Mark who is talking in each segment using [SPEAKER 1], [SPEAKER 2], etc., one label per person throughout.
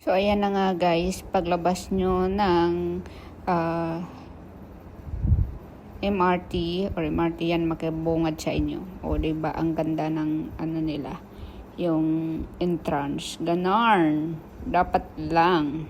[SPEAKER 1] So, ayan na nga guys, paglabas nyo ng MRT or MRT yan makibungad sa inyo. O, diba, ang ganda ng ano nila, yung entrance. Ganarn. Dapat lang.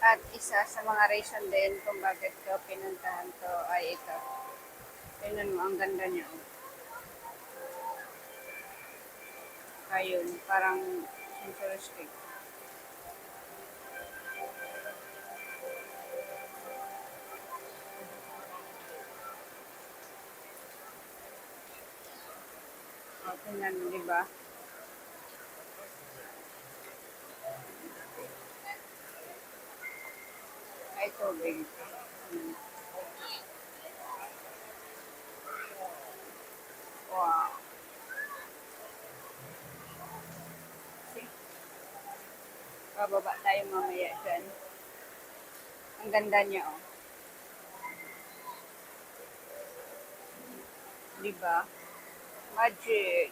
[SPEAKER 1] At isa sa mga reason din kung bakit ko pinuntahan to ay ito. Tingnan mo, ang ganda niya. Ayun, parang futuristic. O, tingnan mo, diba? Ay, tubig. Wow. See? Bababa tayo mamaya dyan. Ang ganda niya, oh. Diba? Magic.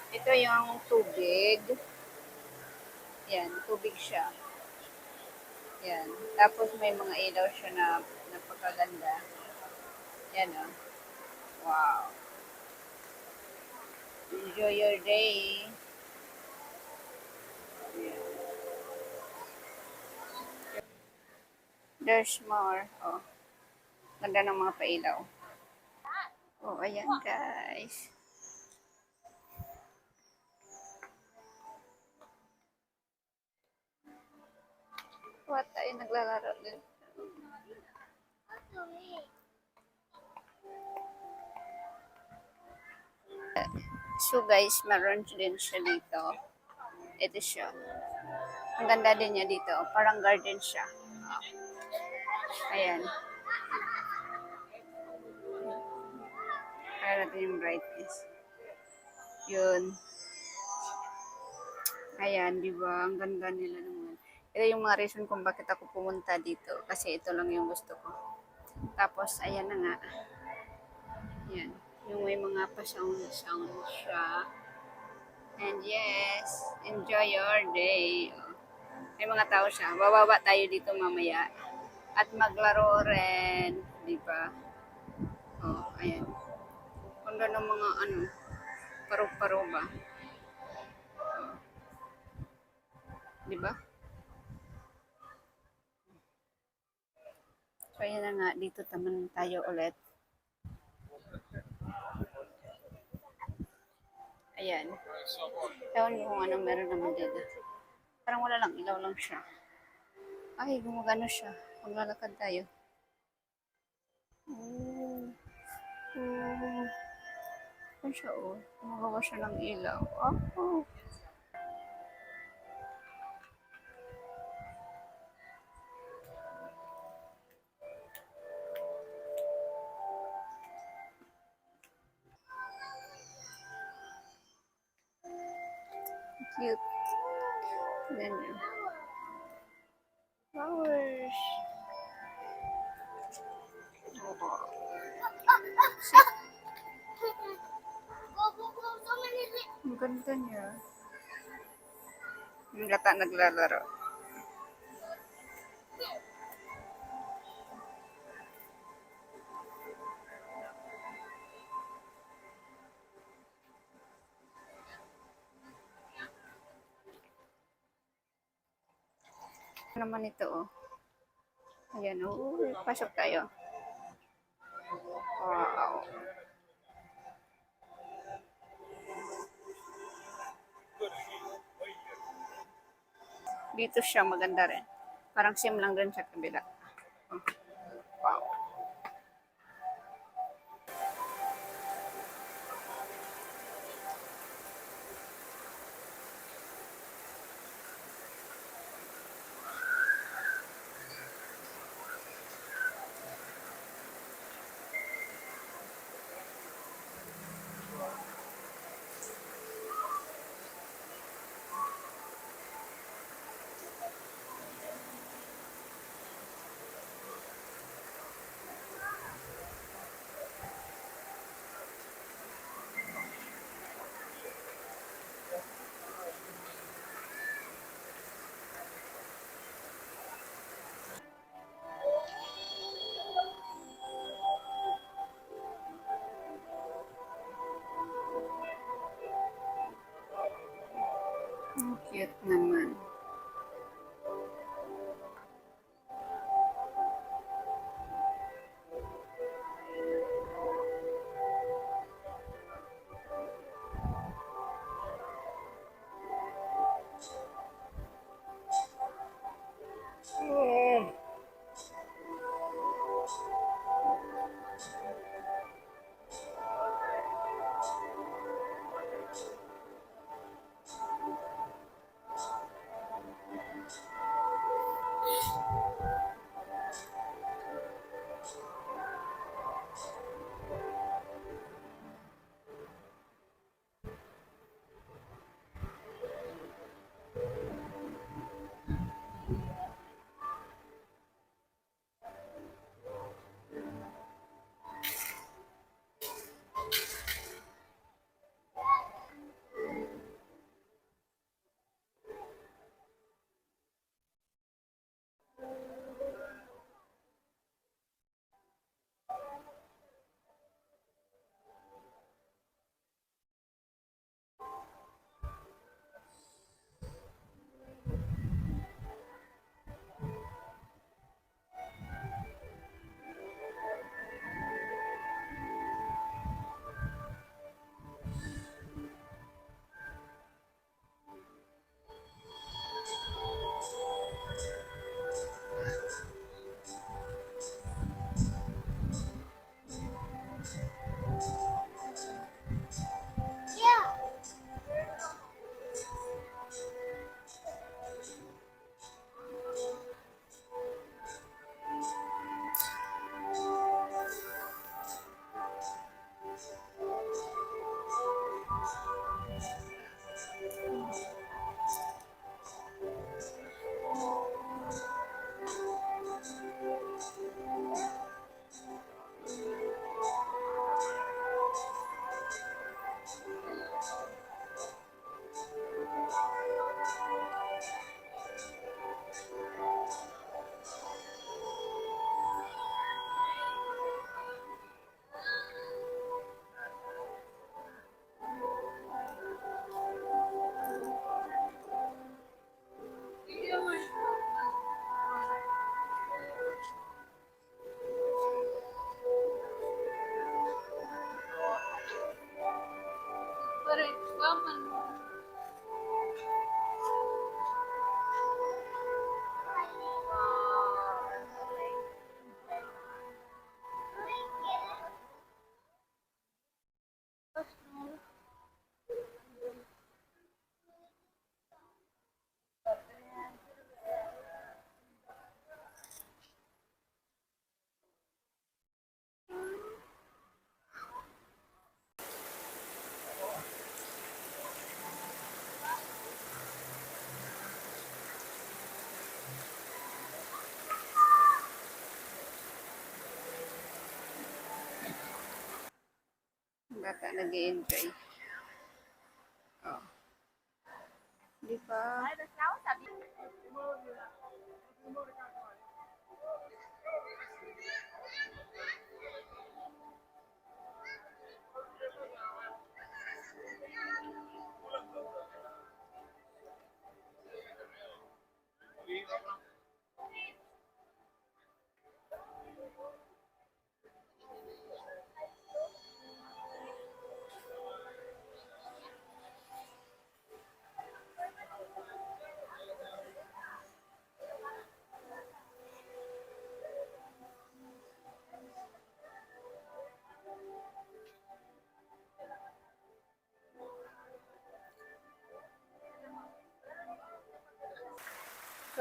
[SPEAKER 1] Ito yung tubig. Yan, tubig siya. Yan. Tapos may mga ilaw siya na napakaganda. Yan, oh. Wow. Enjoy your day. There's more. Oh. Ganda ng mga pailaw. Oh, ayan guys. What tayo naglalaro din. So guys, meron din siya dito. Ito siya. Ang ganda din niya dito. Parang garden siya. Ayan. Kaya natin yung brightness. Yun. Ayan, di ba? Ang ganda nila naman. Ito yung mga reason kung bakit ako pumunta dito. Kasi ito lang yung gusto ko. Tapos, ayan na nga. Ayan. Yung may mga pa-sound siya. And yes, enjoy your day. May mga tao siya. Bababa tayo dito mamaya. At maglaro rin. Di ba? Oh, ayan. Ganda ng mga ano, paro-paro ba? Oh. Di ba? So, ayan na nga. Dito naman tayo ulit. Ayan. Ewan ko kung anong meron naman dito. Parang wala lang. Ilaw lang siya. Ay, gumagano siya. Maglalakad tayo. Oh. Oh. Ano siya, oh? Gumagawa siya ng ilaw. Oh. Cute. Then, flowers. Oh. Ang ganda niya. Yung gata naglalaro. Ano naman ito, oh. Ayan, oh. Pasok tayo. Wow. Dito siya maganda rin. Parang same lang din sa kabila. Oh. Wow. Ang cute naman. Bata nag-i-enjoy. Oh. Di ba?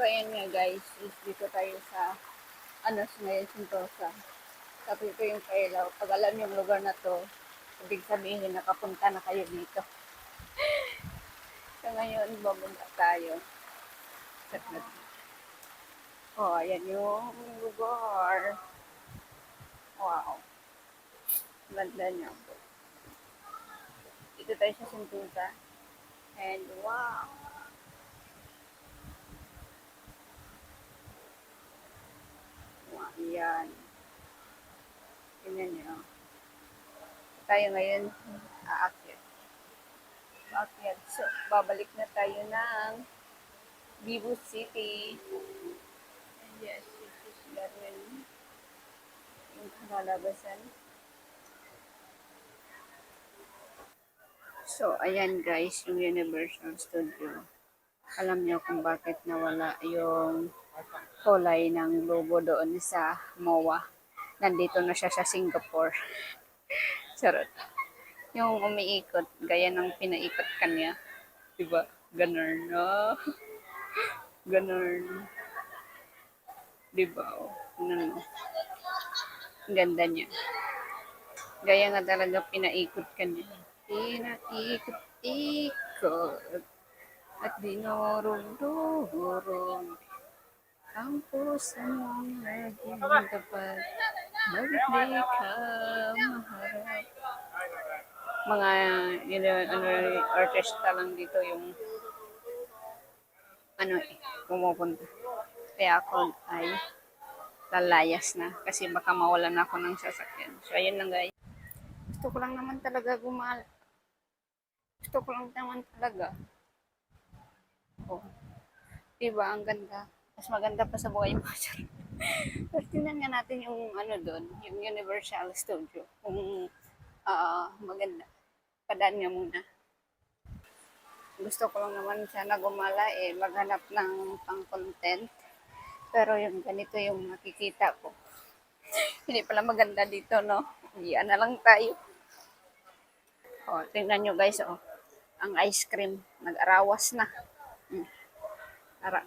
[SPEAKER 1] So, ayan nga guys, is dito tayo sa, ngayon, Sentosa. Tapos ito yung Kailaw. Pag alam yung lugar na to, ibig sabihin nakapunta na kayo dito. So, ngayon, bababa tayo. Oh, ayan yung lugar. Wow. Ganda niya. Dito tayo sa Sentosa. And wow. Wow, yan. Tingnan niyo. Tayo ngayon, aakyat. Aakyat. So, babalik na tayo ng Vivo City. And yes, this is Darwin. Yung kalalabasan. So, ayan guys, yung Universal Studio. Alam niyo kung bakit nawala yung kulay ng logo doon sa MOA. Nandito na siya sa Singapore. Charot. Yung umiikot, gaya ng pinaikot kanya. Diba? Ganun, no? Ganun. Diba? Oh, ano, ang ganda niya. Gaya nga talaga pinaikot kanya. Pinaikot-ikot at dinurog-durog ang puso mong laging tapat. Bakit di ka maharap? Mga artista lang dito yung pumupunta. Kaya ako ay lalayas na kasi baka mawalan ako ng sasakyan. So, ayun lang guys. Gusto ko lang naman talaga Gusto ko lang naman talaga. Oh, diba? Ang ganda. Mas maganda pa sa buhay mo. Pero tingnan nga natin yung doon, yung Universal Studio. Kung maganda. Padaan nga muna. Gusto ko lang naman sana gumala maghanap ng pang-content. Pero yung ganito yung nakikita ko. Hindi pala maganda dito, no? Iyan na lang tayo. Oh, tingnan nyo guys, oh. Ang ice cream, nag-arawas na. Para,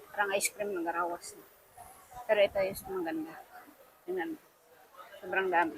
[SPEAKER 1] parang ice cream, nag-arawas na. Pero ito yung maganda. Tingnan mo. Sobrang dami.